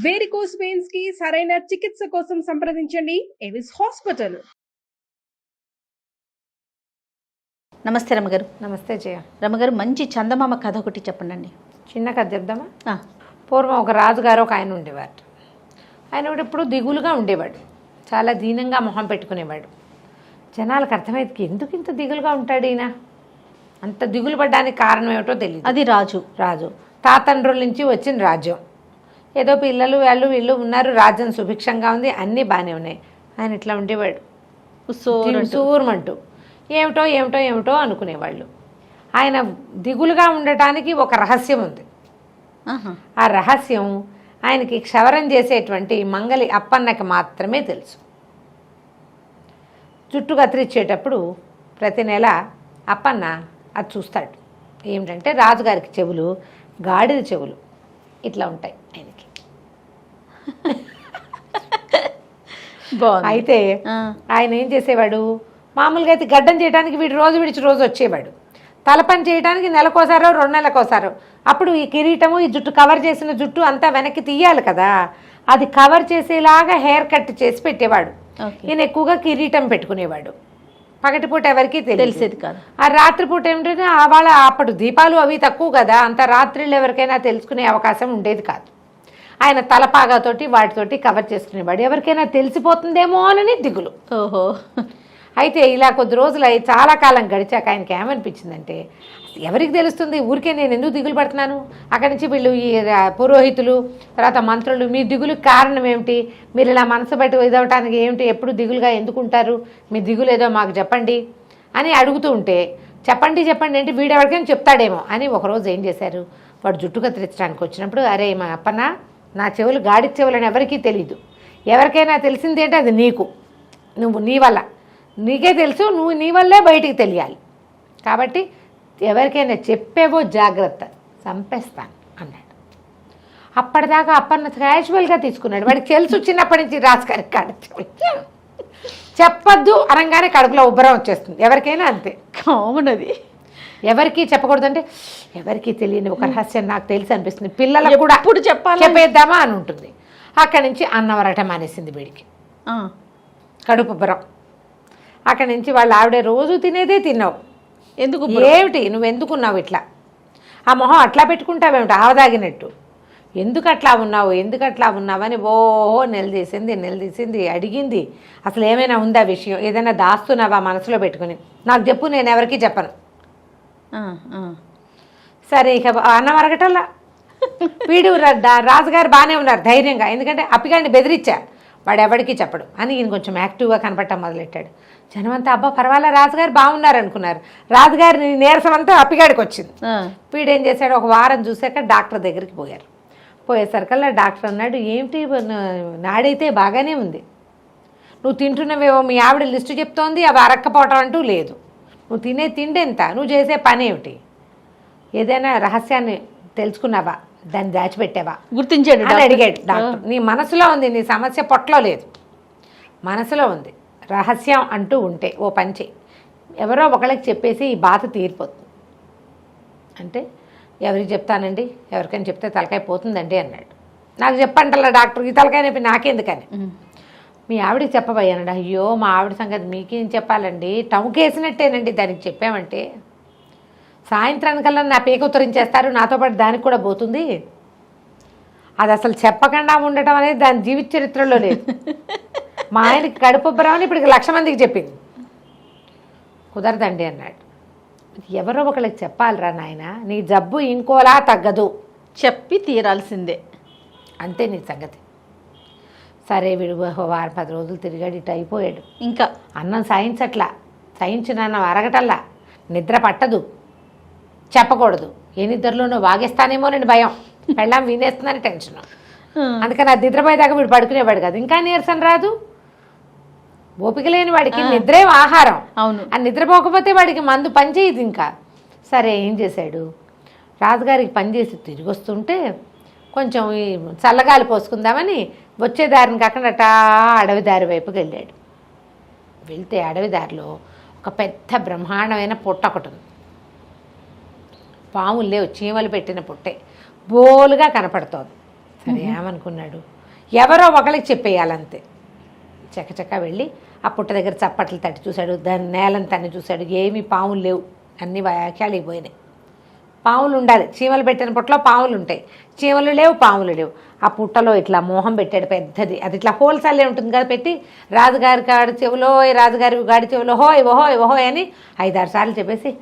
Varicose veins కి సరైన చికిత్స కోసం సంప్రదించండి ఎవిస్ హాస్పిటల్. నమస్తే రమగారు. నమస్తే జయ. రమగారు, మంచి చందమామ కథ ఒకటి చెప్పండి. చిన్న కథ చెప్దామా? పూర్వం ఒక రాజుగారు ఒక ఆయన ఉండేవాడు. ఆయన ఎప్పుడు దిగులుగా ఉండేవాడు, చాలా దీనంగా మొహం పెట్టుకునేవాడు. జనాలకు అర్థమైంది, ఎందుకు ఇంత దిగులుగా ఉంటాడు ఈయన, అంత దిగులు పడ్డానికి కారణం ఏమిటో తెలియదు. అది రాజు తాతండ్రుల నుంచి వచ్చిన రాజ్యం, ఏదో పిల్లలు వాళ్ళు వీళ్ళు ఉన్నారు, రాజ్యం సుభిక్షంగా ఉంది, అన్నీ బాగానే ఉన్నాయి. ఆయన ఇట్లా ఉండేవాడు, సూరమంటూ ఏమిటో ఏమిటో ఏమిటో అనుకునేవాళ్ళు. ఆయన దిగులుగా ఉండటానికి ఒక రహస్యం ఉంది. ఆ రహస్యం ఆయనకి క్షవరం చేసేటువంటి మంగలి అప్పన్నకి మాత్రమే తెలుసు. జుట్టు కత్తిరించేటప్పుడు ప్రతి నెల అప్పన్న అది చూస్తాడు. ఏమిటంటే రాజుగారికి చెవులు గాడిద చెవులు ఇట్లా ఉంటాయి ఆయనకి. అయితే ఆయన ఏం చేసేవాడు, మామూలుగా అయితే గడ్డం చేయడానికి వీడు రోజు విడిచి రోజు వచ్చేవాడు, తలపని చేయడానికి నెలకోసారో 2 నెలలకోసారో. అప్పుడు ఈ కిరీటము, ఈ జుట్టు కవర్ చేసిన జుట్టు అంతా వెనక్కి తీయాలి కదా, అది కవర్ చేసేలాగా హెయిర్ కట్ చేసి పెట్టేవాడు. ఈయన ఎక్కువగా కిరీటం పెట్టుకునేవాడు. పగటిపూట ఎవరికి తెలిసేది కాదు. ఆ రాత్రిపూట ఏమిటంటే వాళ్ళ అప్పుడు దీపాలు అవి తక్కువ కదా, అంత రాత్రిళ్ళు ఎవరికైనా తెలుసుకునే అవకాశం ఉండేది కాదు. ఆయన తలపాగాతోటి వాటితోటి కవర్ చేసుకునేవాడు, ఎవరికైనా తెలిసిపోతుందేమో అని దిగులు. ఓహో. అయితే ఇలా కొద్ది రోజులు చాలా కాలం గడిచాక ఆయనకి ఏమనిపించిందంటే, ఎవరికి తెలుస్తుంది, ఊరికే నేను ఎందుకు దిగులు పడుతున్నాను, అక్కడి నుంచి వీళ్ళు ఈ పురోహితులు తర్వాత మంత్రులు, మీ దిగులుకి కారణం ఏమిటి, మీరు ఇలా మనసు బట్టి ఇదవటానికి ఏమిటి, ఎప్పుడు దిగులుగా ఎందుకుంటారు, మీ దిగులు ఏదో మాకు చెప్పండి అని అడుగుతూ ఉంటే, చెప్పండి అంటే వీడెవరికైనా చెప్తాడేమో అని ఒకరోజు ఏం చేశారు, వాడు జుట్టు కత్తిరించడానికి వచ్చినప్పుడు, అరే మా అప్పన్న, నా చెవులు గాడి చెవులని ఎవరికీ తెలీదు, ఎవరికైనా తెలిసింది ఏంటి అది నీకు, నువ్వు నీ వల్ల నీకే తెలుసు, నువ్వు నీ వల్లే బయటికి తెలియాలి, కాబట్టి ఎవరికైనా చెప్పేవో జాగ్రత్త, చంపేస్తాను అన్నాడు. అప్పటిదాకా అప్పన్న క్యాజువల్గా తీసుకున్నాడు, వాడికి తెలుసు చిన్నప్పటి నుంచి రాజుగారికి కాడ చెప్పద్దు అనగానే కడుపులో ఉబ్బరం వచ్చేస్తుంది, ఎవరికైనా అంతే కామన్. అది ఎవరికి చెప్పకూడదంటే, ఎవరికి తెలియని ఒక రహస్యం నాకు తెలిసి అనిపిస్తుంది, పిల్లలకు కూడా ఇప్పుడు చెప్పేద్దామా అని ఉంటుంది. అక్కడి నుంచి అన్నం వరటం మానేసింది వీడికి, కడుపు ఉబ్బరం. అక్కడి నుంచి వాళ్ళ ఆవిడ రోజు తినేదే తిన్నావు, ఎందుకు ఏమిటి నువ్వు ఎందుకున్నావు ఇట్లా, ఆ మొహం అట్లా పెట్టుకుంటావేమిటి ఆవదాగినట్టు, ఎందుకు అట్లా ఉన్నావు అని ఓహో నిలదీసింది, అడిగింది, అసలు ఏమైనా ఉందా విషయం, ఏదైనా దాస్తున్నావా మనసులో పెట్టుకుని, నాకు చెప్పు, నేను ఎవరికి చెప్పను. సరే ఇక అన్నం అరగటల్లా వీడు రాజుగారు బాగానే ఉన్నారు ధైర్యంగా, ఎందుకంటే అప్పిగాడిని బెదిరించా, వాడు ఎవరికి చెప్పడు అని ఈయన కొంచెం యాక్టివ్గా కనపడటం మొదలెట్టాడు. జనమంతా అబ్బా పర్వాలే రాజుగారు బాగున్నారు అనుకున్నారు, రాజుగారి నీరసం అంతా అప్పిగాడికి వచ్చింది. వీడేం చేశాడు, ఒక వారం చూశాక డాక్టర్ దగ్గరికి పోయేసరికల్లా డాక్టర్ అన్నాడు, ఏమిటి నాడైతే బాగానే ఉంది, నువ్వు తింటున్నవేవో మీ ఆవిడ లిస్టు చెప్తోంది, అవి అరక్కపోవటం అంటూ లేదు, నువ్వు తినే తిండి ఎంత, నువ్వు చేసే పని ఏమిటి, ఏదైనా రహస్యాన్ని తెలుసుకున్నావా, దాన్ని దాచిపెట్టావా, గుర్తించాడు అని అడిగాడు డాక్టర్. నీ మనసులో ఉంది, నీ సమస్య పొట్టలో లేదు, మనసులో ఉంది, రహస్యం అంటూ ఉంటే ఓ పని చేయి, ఎవరో ఒకళ్ళకి చెప్పేసి ఈ బాధ తీరిపోతుంది. అంటే ఎవరికి చెప్తానండి, ఎవరికైనా చెప్తే తలకాయ పోతుందండి అన్నాడు. నాకు చెప్పంటల్లా డాక్టర్, ఈ తలకాయ నొప్పి నాకెందుకని, మీ ఆవిడకి చెప్పబోయానండి. అయ్యో మా ఆవిడ సంగతి మీకేం చెప్పాలండి, టముకేసినట్టేనండి, దానికి చెప్పామంటే సాయంత్రానికల్లా నా పేక ఉత్తరించేస్తారు, నాతో పాటు దానికి కూడా పోతుంది, అది అసలు చెప్పకుండా ఉండటం అనేది దాని జీవిత చరిత్రలో లేదు. మా ఆయనకి కడుపుబ్బరామని ఇప్పుడు 1,00,000 మందికి చెప్పింది, కుదరదండి అన్నాడు. ఎవరో ఒకళ్ళకి చెప్పాలిరా నాయన, నీ జబ్బు ఇంకోలా తగ్గదు, చెప్పి తీరాల్సిందే, అంతే నీ సంగతి. సరే వీడు 10 రోజులు తిరిగాడు, ఇటు అయిపోయాడు. ఇంకా అన్నం సాయించిన అన్నం అరగటల్లా, నిద్ర పట్టదు, చెప్పకూడదు, ఏ నిద్రలోనో వాగేస్తానేమోనండి భయం, పెళ్ళాం వినేస్తుందని టెన్షన్, అందుకని అది నిద్రపోయేదాకా వీడు పడుకునేవాడు కాదు. ఇంకా నీరసం రాదు, ఓపిక లేని వాడికి నిద్రే ఆహారం. అవును, ఆ నిద్రపోకపోతే వాడికి మందు పనిచేయదు. ఇంకా సరే ఏం చేశాడు, రాజుగారికి పనిచేసి తిరిగి వస్తుంటే కొంచెం ఈ చల్లగాలి పోసుకుందామని వచ్చే దారిని కాకుండా అడవి దారి వైపుకి వెళ్ళాడు. వెళ్తే అడవి దారిలో ఒక పెద్ద బ్రహ్మాండమైన పుట్ట ఒకటి ఉంది, పాములు లేవు, చీమలు పెట్టిన పుట్టే బోలుగా కనపడుతోంది. సరే ఏమనుకున్నాడు, ఎవరో ఒకరికి చెప్పేయాలంతే. చకచకా వెళ్ళి ఆ పుట్ట దగ్గర చప్పట్లు తట్టి చూశాడు, దాని నేలను తన్ని చూశాడు, ఏమీ పాములు లేవు, అన్ని వాక్యాలు పోయినాయి. పాములు ఉండాలి, చీమలు పెట్టిన పుట్టలో పాములు ఉంటాయి, చీమలు లేవు, పాములు లేవు. ఆ పుట్టలో ఇట్లా మోహం పెట్టాడు పెద్దది, అది ఇట్లా హోల్సేల్ ఉంటుంది కదా, పెట్టి రాజుగారి గాడి చెవులో, రాజుగారి గాడి చెవులో హోయ్ ఓహోయ్ ఓహోయ్ అని 5-6 సార్లు చెప్పేసి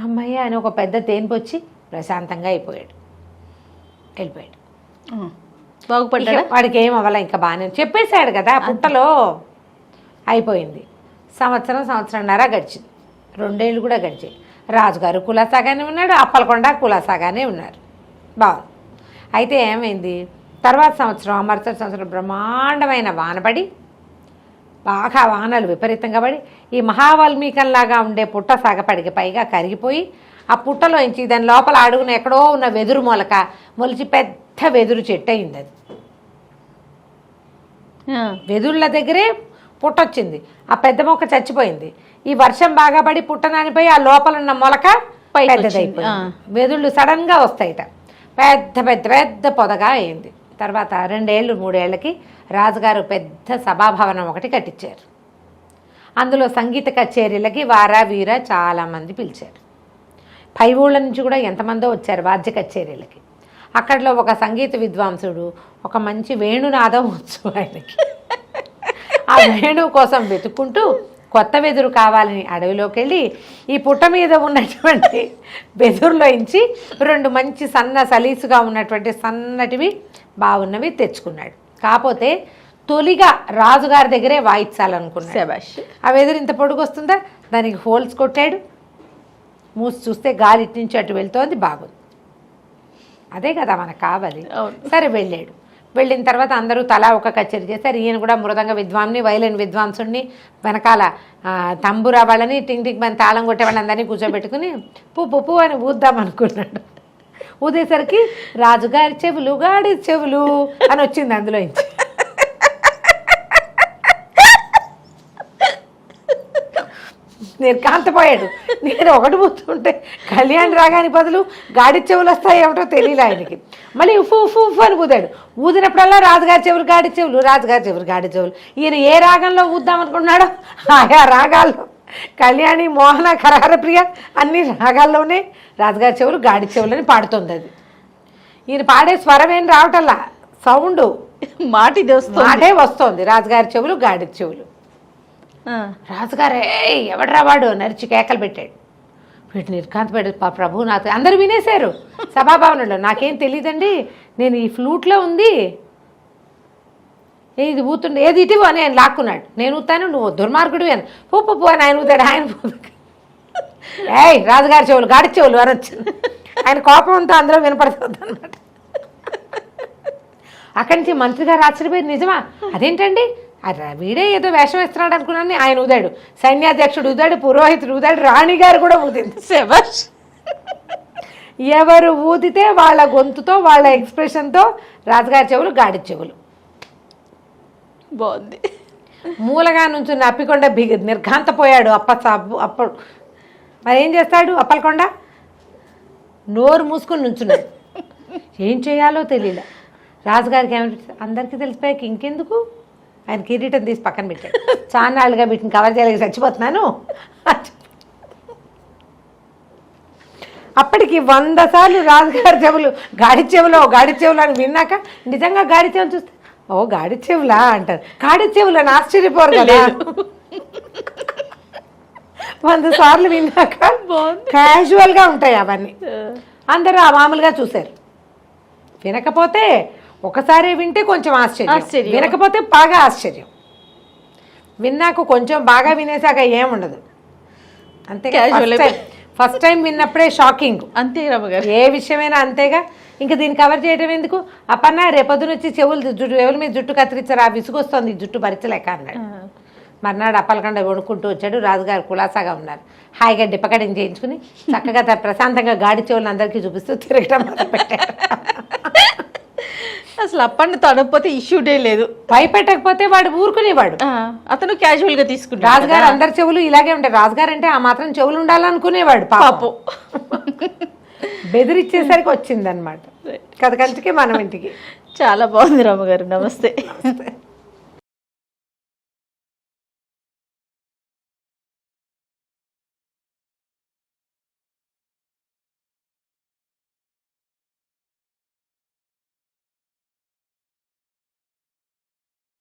అమ్మయ్య అని ఒక పెద్ద తేన్పు వచ్చి ప్రశాంతంగా అయిపోయాడు, వెళ్ళిపోయాడు. బాగుపడ్డా? వాడికి ఏం అవ్వాల, ఇంకా బాగానే చెప్పేశాడు కదా. పుట్టలో అయిపోయింది. సంవత్సరంన్నర గడిచింది, 2 ఏళ్ళు కూడా గడిచాయి. రాజుగారు కులాసాగానే ఉన్నాడు, అప్పలకొండ కులాసాగానే ఉన్నారు, బాగుంది. అయితే ఏమైంది, తర్వాత సంవత్సరం మరుసటి సంవత్సరం బ్రహ్మాండమైన వాన పడి, బాగా వానలు విపరీతంగా పడి ఈ మహావాల్మీకంలాగా ఉండే పుట్ట సాగపడికి పైగా కరిగిపోయి ఆ పుట్టలోంచి దాని లోపల అడుగున ఎక్కడో ఉన్న వెదురు మొలిచి పెద్ద వెదురు చెట్టు అయింది. అది వెదుర్ల దగ్గరే పుట్టొచ్చింది, ఆ పెద్ద మొక్క చచ్చిపోయింది. ఈ వర్షం బాగా పడి పుట్ట నానిపోయి ఆ లోపల ఉన్న మొలక పెద్దదైపోయింది. వెదుళ్ళు సడన్గా వస్తాయిట, పెద్ద పెద్ద పెద్ద పొదగా అయింది. తర్వాత 2 ఏళ్ళు 3 ఏళ్ళకి రాజుగారు పెద్ద సభాభవనం ఒకటి కట్టించారు. అందులో సంగీత కచేరీలకి వీర చాలామంది పిలిచారు. పై ఊళ్ళ నుంచి కూడా ఎంతమందో వచ్చారు వాద్య కచేరీలకి. అక్కడలో ఒక సంగీత విద్వాంసుడు ఒక మంచి వేణునాదం వచ్చు ఆయనకి. ఆ వేణువు కోసం వెతుక్కుంటూ కొత్త వెదురు కావాలని అడవిలోకి వెళ్ళి ఈ పుట్ట మీద ఉన్నటువంటి వెదురులోంచి 2 మంచి సలీసుగా ఉన్నటువంటి సన్నటివి బాగున్నవి తెచ్చుకున్నాడు. కాకపోతే తొలిగా రాజుగారి దగ్గరే వాయించాలనుకున్నాడు. ఆ వెదురు ఇంత పొడుగు వస్తుందా, దానికి హోల్స్ కొట్టాడు. మూసి చూస్తే గాలి ఇటు నుంచి అటు వెళ్తోంది, బాగుంది. అదే కదా మనకు కావాలి. సరే వెళ్ళాడు. వెళ్ళిన తర్వాత అందరూ తలా ఒక కచేరీ చేశారు. ఈయన కూడా మృదంగ విద్వాంని, వైలిన్ విద్వాంసుడిని, వెనకాల తంబురా వాళ్ళని, టింగ్ టింగ్ మన తాళం కొట్టే వాళ్ళందరినీ కూర్చోబెట్టుకుని పువ్వు అని ఊద్దాం అనుకున్నాడు. ఊదేసరికి రాజుగారి చెవులు గాడి చెవులు అని వచ్చింది అందులోంచి. నిర్కాంతపోయాడు. నేను ఒకటి పోతుంటే కళ్యాణ్ రాగాని బదులు గాడి చెవులు వస్తాయి ఏమిటో తెలియదు ఆయనకి. మళ్ళీ ఉఫ్ ఉఫ్ ఉఫ్ అని ఊదాడు. ఊదినప్పుడల్లా రాజుగారి చెవులు గాడి చెవులు, రాజుగారి చెవులు గాడి చెవులు. ఈయన ఏ రాగంలో ఊద్దామనుకున్నాడో ఆయా రాగాల్లో కళ్యాణి, మోహన, కరహరప్రియ అన్ని రాగాల్లోనే రాజుగారి చెవులు గాడి చెవులని పాడుతుంది. అది ఈయన పాడే స్వరం ఏం రావటల్లా, సౌండ్ మాటే వస్తుంది. రాజుగారి చెవులు గాడి చెవులు. రాజుగారే ఎవడరా వాడు నరిచి కేకలు పెట్టాడు. వీటిని నిర్కాంతపడ్డాడు. ప్రభు నాతో అందరూ వినేశారు సభాభవనంలో. నాకేం తెలియదండి, నేను ఈ ఫ్లూట్లో ఉంది, ఇది ఊతుండే, ఏది ఇటివు అని ఆయన లాక్కున్నాడు. నేను ఊతాను, నువ్వు దుర్మార్గుడు అని పప్పు అని ఆయన ఊతాడు. ఆయన రాజుగారి చెవులు గాడి చెవులు అని వచ్చింది. ఆయన కోపం అంతా అందులో వినపడుతుంది అన్నమాట. అక్కడి నుంచి మంత్రి గారు ఆశ్చర్యపోయి, నిజమా, అదేంటండి, వీడే ఏదో వేషం వేస్తున్నాడు అనుకున్నాను. ఆయన ఊదాడు, సైన్యాధ్యక్షుడు ఊదాడు, పురోహితుడు ఊదాడు, రాణిగారు కూడా ఊదింది. ఎవరు ఊదితే వాళ్ళ గొంతుతో, వాళ్ళ ఎక్స్ప్రెషన్తో రాజుగారి చెవులు గాడి చెవులు. బాగుంది. మూలగా నుంచి అప్పికొండ నిర్ఘాంతపోయాడు. అప్పుడు మరి ఏం చేస్తాడు అప్పలకొండ? నోరు మూసుకొని నుంచున్నాడు. ఏం చేయాలో తెలియలే. రాజుగారికి ఏమంటే అందరికీ తెలిసిపోయాక ఇంకెందుకు, ఆయన కిరీటం తీసి పక్కన పెట్టాడు. చాన్నాళ్ళుగా వీటిని కవర్ చేయలేక చచ్చిపోతున్నాను. అప్పటికి 100 సార్లు రాజుగారి చెవులు గాడి చెవులు అని విన్నాక నిజంగా గాడి చెవులు చూస్తే, ఓ గాడి చెవులా అంటారు. గాడి చెవులు అని ఆశ్చర్యపోరు కదా. 100 సార్లు విన్నాక క్యాజువల్గా ఉంటాయి అవన్నీ. అందరూ ఆ మామూలుగా చూశారు. వినకపోతే ఒకసారి వింటే కొంచెం ఆశ్చర్యం, వినకపోతే బాగా ఆశ్చర్యం. విన్నాక కొంచెం బాగా వినేసాక ఏముండదు, అంతే. ఫస్ట్ టైం విన్నప్పుడే షాకింగ్, అంతే. ఏ విషయమైనా అంతేగా. ఇంకా దీన్ని కవర్ చేయడం ఎందుకు, అప్పన్నా రేపొద్దున వచ్చి చెవుల మీద జుట్టు కత్తిరించారు, ఆ విసుగొస్తుంది జుట్టు భరించలేక అన్నాడు. మర్నాడు అప్పలకొండ వణుకుంటూ వచ్చాడు. రాజుగారు కులాసాగా ఉన్నారు. హాయిగా డిప్పకటింగ్ చేయించుకుని చక్కగా ప్రశాంతంగా గాడి చెవులను అందరికీ చూపిస్తూ తిరగడం మొదలుపెట్టాడు. అసలు అప్పని తడకపోతే ఇష్యూడే లేదు, భయపెట్టకపోతే వాడు ఊరుకునేవాడు. అతను క్యాజువల్ గా తీసుకుంటాడు. రాజుగారు అందరి చెవులు ఇలాగే ఉంటాయి, రాజుగారు అంటే ఆ మాత్రం చెవులు ఉండాలనుకునేవాడు పాపం. బెదిరిచ్చేసరికి వచ్చిందనమాట. కథ కంచికే మనం ఇంటికి. చాలా బాగుంది రమ్మగారు. నమస్తే.